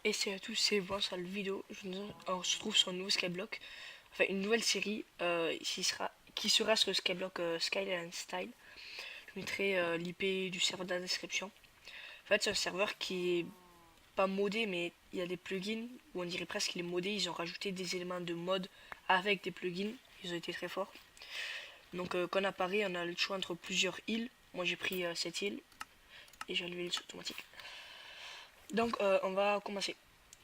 Et c'est à tous, c'est voir sur la vidéo. On se trouve sur un nouveau Skyblock, enfin une nouvelle série qui sera sur le Skyblock Skyline Style. Je mettrai l'IP du serveur dans la description. En fait, c'est un serveur qui est pas modé, mais il y a des plugins où on dirait presque qu'il est modé. Ils ont rajouté des éléments de mode avec des plugins. Ils ont été très forts. Donc, quand on apparaît, on a le choix entre plusieurs îles. Moi, j'ai pris cette île et j'ai enlevé l'île automatique. Donc, on va commencer.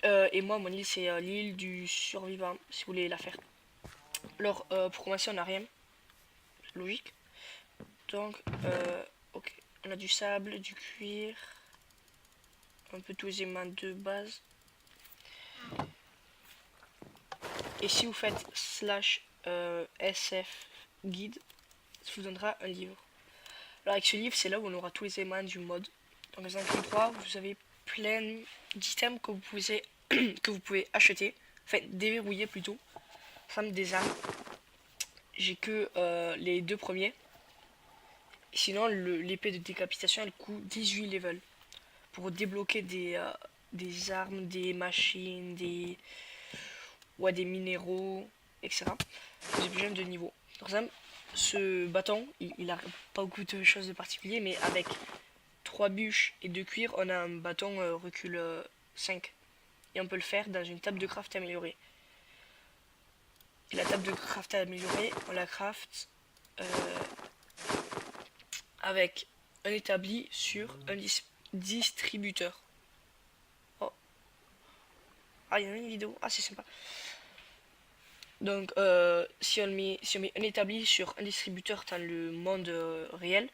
Et moi, mon île, c'est l'île du survivant, si vous voulez la faire. Alors, pour commencer, on n'a rien. Logique. Donc, ok. On a du sable, du cuir, un peu tous les éléments de base. Et si vous faites slash SF guide, ça vous donnera un livre. Alors, avec ce livre, c'est là où on aura tous les éléments du mode. Dans les 3, vous avez plein d'items que vous pouvez acheter. Enfin, déverrouiller plutôt. Femme des armes. J'ai que les deux premiers. Sinon, l'épée de décapitation, elle coûte 18 levels. Pour débloquer des armes, des machines, des minéraux, etc. Vous avez besoin de niveau. Par exemple, ce bâton, il a pas beaucoup de choses de particulier, mais avec 3 bûches et 2 cuirs, on a un bâton recul 5. Et on peut le faire dans une table de craft améliorée. Et la table de craft améliorée, on la craft avec un établi sur un distributeur. Oh. Ah, il y en a une vidéo. Ah, c'est sympa. Donc, si on met un établi sur un distributeur dans le monde réel,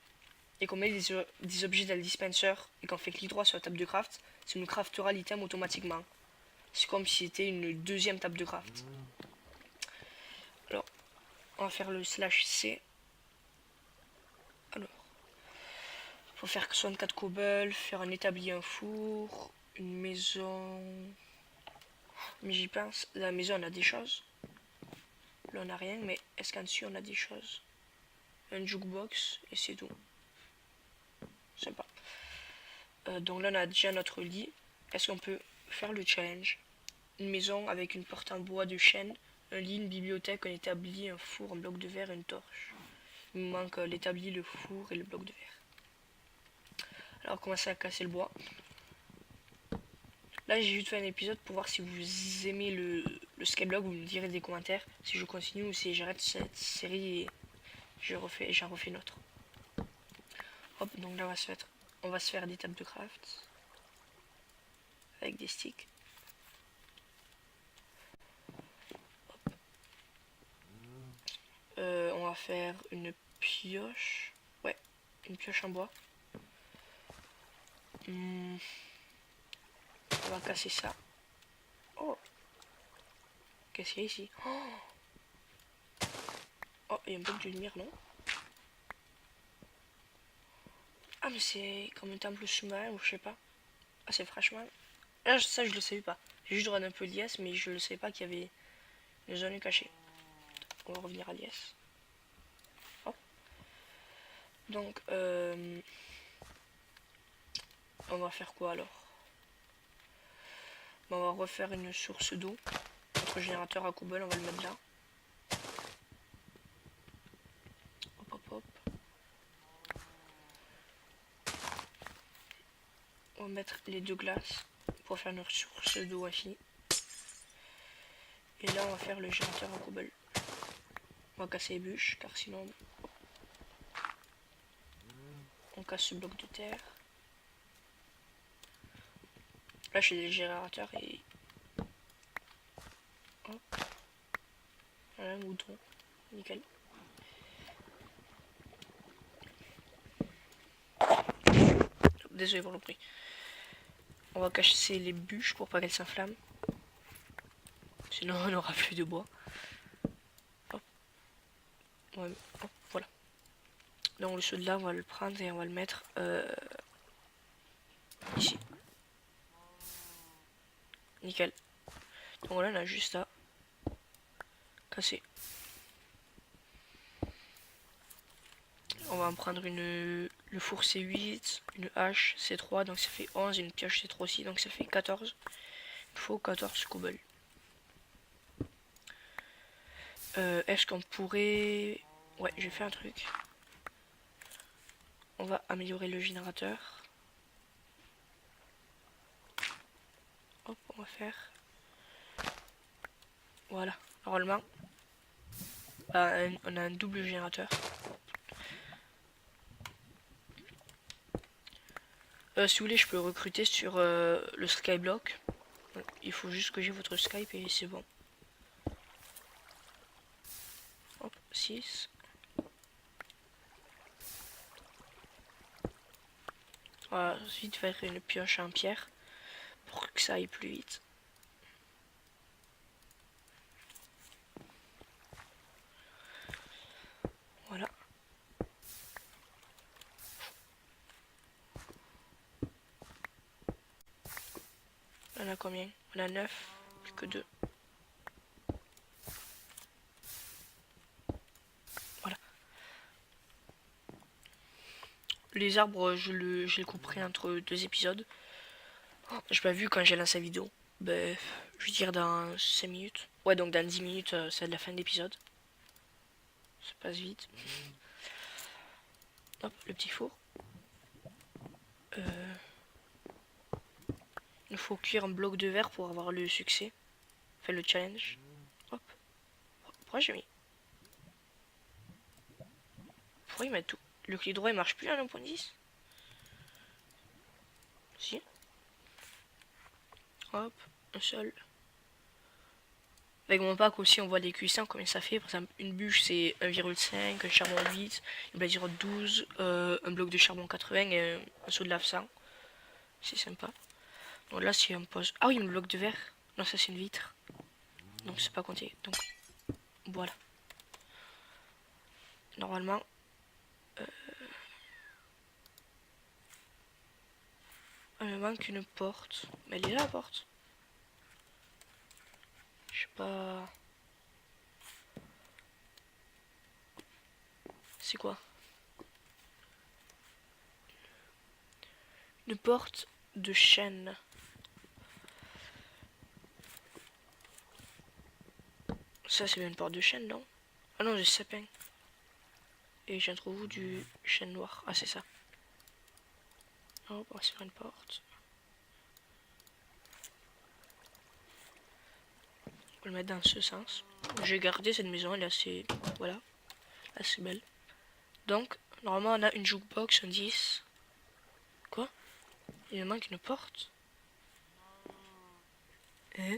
et qu'on met des objets dans le dispenser, et qu'on fait clic droit sur la table de craft, ça nous craftera l'item automatiquement. C'est comme si c'était une deuxième table de craft. Alors, on va faire le slash C. Alors, faut faire 64 cobble, faire un établi, un four, une maison. Mais j'y pense, la maison on a des choses. Là on a rien, mais est-ce qu'en dessus on a des choses? Un jukebox et c'est tout. Sympa. Donc là on a déjà notre lit. Est-ce qu'on peut faire le challenge? Une maison avec une porte en bois de chêne, un lit, une bibliothèque, un établi, un four, un bloc de verre et une torche. Il me manque l'établi, le four et le bloc de verre. Alors commencez à casser le bois. Là j'ai juste fait un épisode pour voir si vous aimez le Skyblock. Vous me direz des commentaires si je continue ou si j'arrête cette série et j'en refais une autre. Hop, donc là on va se faire des tables de craft avec des sticks. On va faire une pioche. Ouais, une pioche en bois. On va casser ça. Oh, qu'est-ce qu'il y a ici? Oh, il y a un peu de lumière, non? Ah, mais c'est comme un temple sous-marin ou je sais pas. Ah, c'est franchement. Là, ça, je le savais pas. J'ai juste regardé un peu l'IS, mais je ne savais pas qu'il y avait une zone cachée. On va revenir à l'IS. Hop. Donc, on va faire quoi alors? On va refaire une source d'eau. Notre générateur à cobble, on va le mettre là. Hop, hop, hop. On va mettre les deux glaces pour faire notre source d'eau infinie. Et là, on va faire le générateur à cobble. On va casser les bûches, car sinon, on casse ce bloc de terre. Là, j'ai des générateurs et... Hop. Voilà, un bouton. Nickel. Désolé pour le bruit. On va casser les bûches pour pas qu'elles s'inflamment. Sinon, on n'aura plus de bois. Hop. Ouais, hop, voilà. Donc, le soldat, on va le prendre et on va le mettre ici. Nickel. Donc là, on a juste à casser. On va en prendre le four C8, une hache C3, donc ça fait 11, une pioche C3 aussi, donc ça fait 14. Il faut 14 cobble. Est-ce qu'on pourrait... Ouais, j'ai fait un truc. On va améliorer le générateur. Hop, on va faire... Voilà. Normalement, on a un double générateur. Si vous voulez, je peux recruter sur le Skyblock. Il faut juste que j'ai votre Skype et c'est bon. Hop, 6. On va ensuite faire une pioche en pierre pour que ça aille plus vite. Voilà. On a combien? On a 9, plus que 2. Voilà. Les arbres, je les couperai entre 2 épisodes. J'ai pas vu quand j'ai lancé la vidéo. Ben, je veux dire dans 5 minutes. Ouais, donc dans 10 minutes, c'est la fin de l'épisode. Ça passe vite. Hop, le petit four. Il faut cuire un bloc de verre pour avoir le succès. Enfin, le challenge. Hop. Pourquoi j'ai mis... Pourquoi il met tout? Le clic droit il marche plus à 1.10? Si. Hop, un seul. Avec mon pack aussi on voit des cuissons combien ça fait. Par exemple une bûche c'est 1,5, un charbon 8, une blasure 12, un bloc de charbon 80 et un seau de lave 100. C'est sympa. Donc là si on pose... Ah oui, un bloc de verre. Non, ça c'est une vitre. Donc c'est pas compté. Donc voilà. Normalement... il me manque une porte. Mais elle est là la porte. Je sais pas... C'est quoi? Une porte de chêne. Ça c'est bien une porte de chêne, non? Ah non, j'ai sapin. Et j'ai trouvé du chêne noir. Ah c'est ça. Hop, on va se faire une porte. On va le mettre dans ce sens. J'ai gardé cette maison, elle est assez... Voilà. Assez belle. Donc, normalement on a une jukebox, un 10. Quoi? Il me manque une porte. Hein?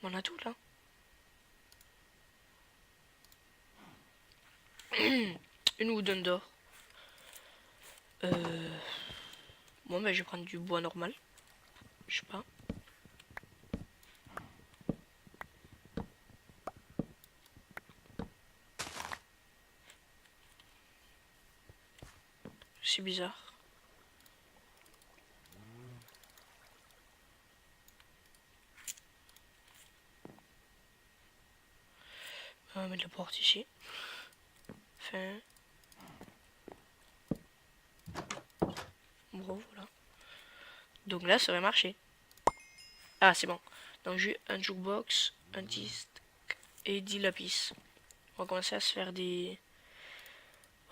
On a tout là. Une wooden door. Bon bah je vais prendre du bois normal. Je sais pas. C'est bizarre. On va mettre la porte ici. Fin. Bon voilà. Donc là ça va marcher. Ah c'est bon. Donc j'ai un jukebox, un disque et 10 lapis. On va commencer à se faire des...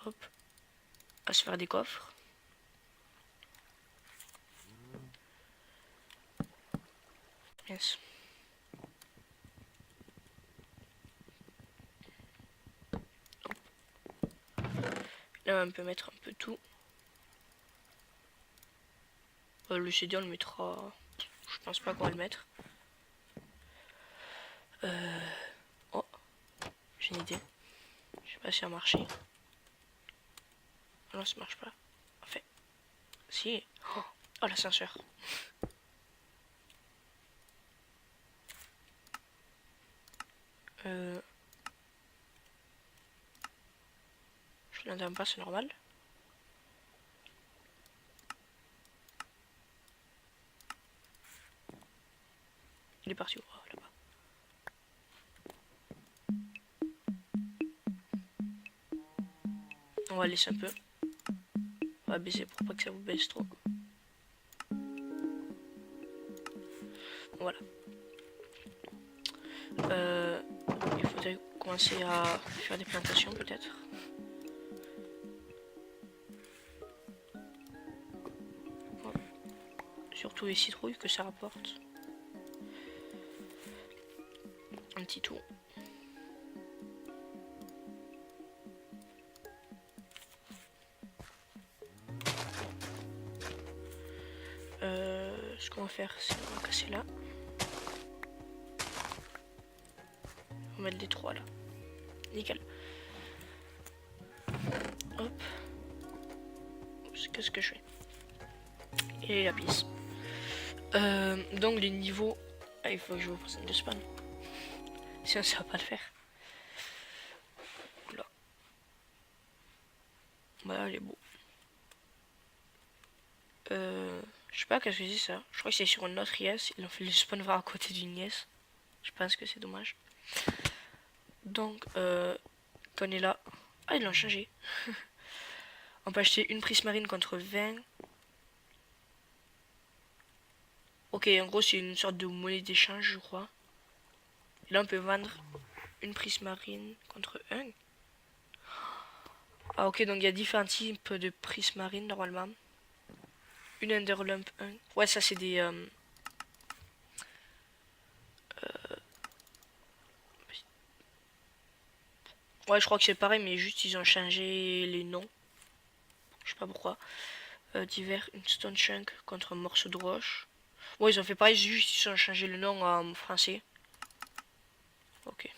Hop. À se faire des coffres. Yes. Là on peut mettre un peu tout. Le CD on le mettra... Je pense pas qu'on va le mettre. Oh, j'ai une idée. Je sais pas si ça a marché. Non, ça marche pas. Enfin, si. Oh, l'ascenseur. Je l'entends pas, c'est normal. Il est parti où? Oh, là-bas. On va laisser un peu. On va baisser pour pas que ça vous baisse trop. Voilà. Il faudrait commencer à faire des plantations peut-être. Voilà. Surtout les citrouilles que ça rapporte. Un petit tour. Ce qu'on va faire, c'est qu'on va casser là. On va mettre les 3 là. Nickel. Hop. Qu'est-ce que je fais? Et la piste. Donc les niveaux. Ah, il faut que je vous présente le spawn. Sinon ça va pas le faire. Là. Voilà, il est beau. Je sais pas qu'est-ce que c'est ça. Je crois que c'est sur une autre IS. Ils ont fait le spawn voir à côté d'une IS. Je pense que c'est dommage. Donc, quand on est là. Ah, ils l'ont changé. On peut acheter une prismarine contre 20. Ok, en gros, c'est une sorte de monnaie d'échange, je crois. Et là, on peut vendre une prismarine contre 1. Ah, ok, donc il y a différents types de prismarine normalement. Une Enderlump 1. Ouais, ça, c'est des. Ouais, je crois que c'est pareil, mais juste ils ont changé les noms. Je sais pas pourquoi. Divers, une Stone Chunk contre un morceau de roche. Ouais, ils ont fait pareil, juste ils ont changé le nom en français. Ok.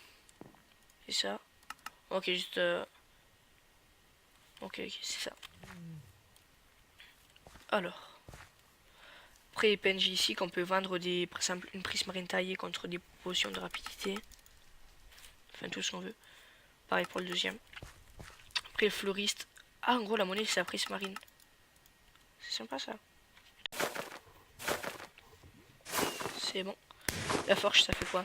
C'est ça. Ok, juste. Ok, c'est ça. Alors. Après les PNJ ici, qu'on peut vendre des, par exemple, une prismarine taillée contre des potions de rapidité. Enfin, tout ce qu'on veut. Pareil pour le deuxième. Après le fleuriste. Ah, en gros, la monnaie, c'est la prismarine. C'est sympa ça. C'est bon. La forge, ça fait quoi?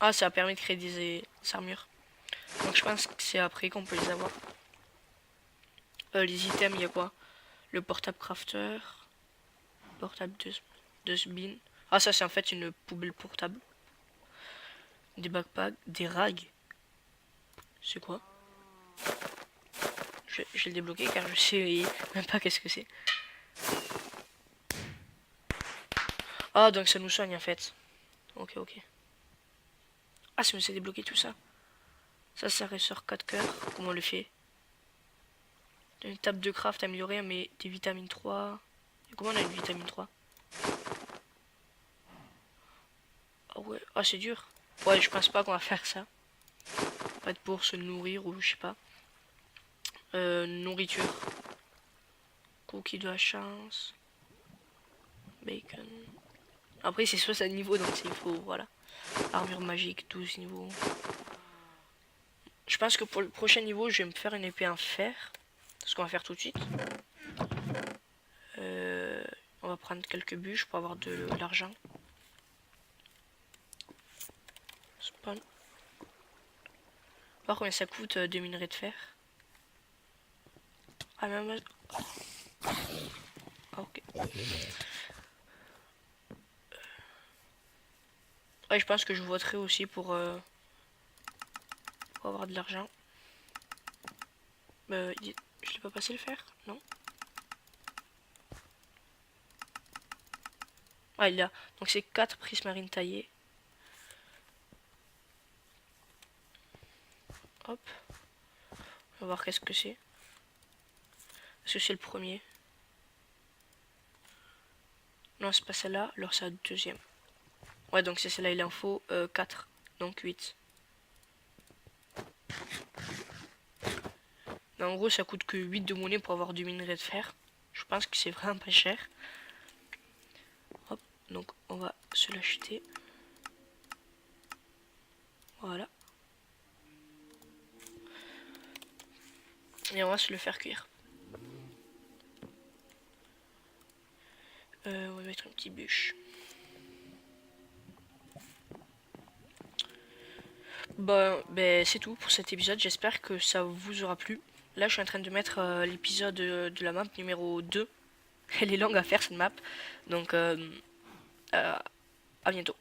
Ah, ça permet de créer des armures. Donc je pense que c'est après qu'on peut les avoir. Les items, il y a quoi? Le portable crafter. Portable de bin. Ah, ça c'est en fait une poubelle portable. Des backpacks, des rags. C'est quoi? Je vais le débloquer car je sais même pas qu'est-ce que c'est. Ah, donc ça nous soigne en fait. Ok, ok. Ah, ça me s'est débloqué tout ça. Ça ressort 4 cœurs. Comment on le fait? Une table de craft améliorée, mais des vitamines 3. Et comment on a une vitamine 3? Ah ouais, ah c'est dur. Ouais, je pense pas qu'on va faire ça. Pas être pour se nourrir ou je sais pas. Nourriture. Cookie de la chance. Bacon. Après c'est 60 niveaux donc il faut, voilà. Armure magique, 12 niveaux. Je pense que pour le prochain niveau, je vais me faire une épée en fer. Ce qu'on va faire tout de suite. On va prendre quelques bûches pour avoir de l'argent. Spawn. Voir combien ça coûte de minerais de fer. Ah même. Ah, ok. Ouais, je pense que je voterai aussi pour avoir de l'argent. Je l'ai pas passé le fer, non? Ah, il y a. Donc c'est 4 prismarines taillées. Hop. On va voir qu'est-ce que c'est. Est-ce que c'est le premier? Non, c'est pas celle-là. Alors c'est la deuxième. Ouais, donc c'est celle-là, il en faut 4. Donc 8. Mais en gros, ça coûte que 8 de monnaie pour avoir du minerai de fer. Je pense que c'est vraiment pas cher. Hop, donc on va se l'acheter. Voilà. Et on va se le faire cuire. On va mettre un petit bûche. Bon, ben c'est tout pour cet épisode. J'espère que ça vous aura plu. là je suis en train de mettre l'épisode de la map numéro 2. Elle est longue à faire cette map. Donc à bientôt.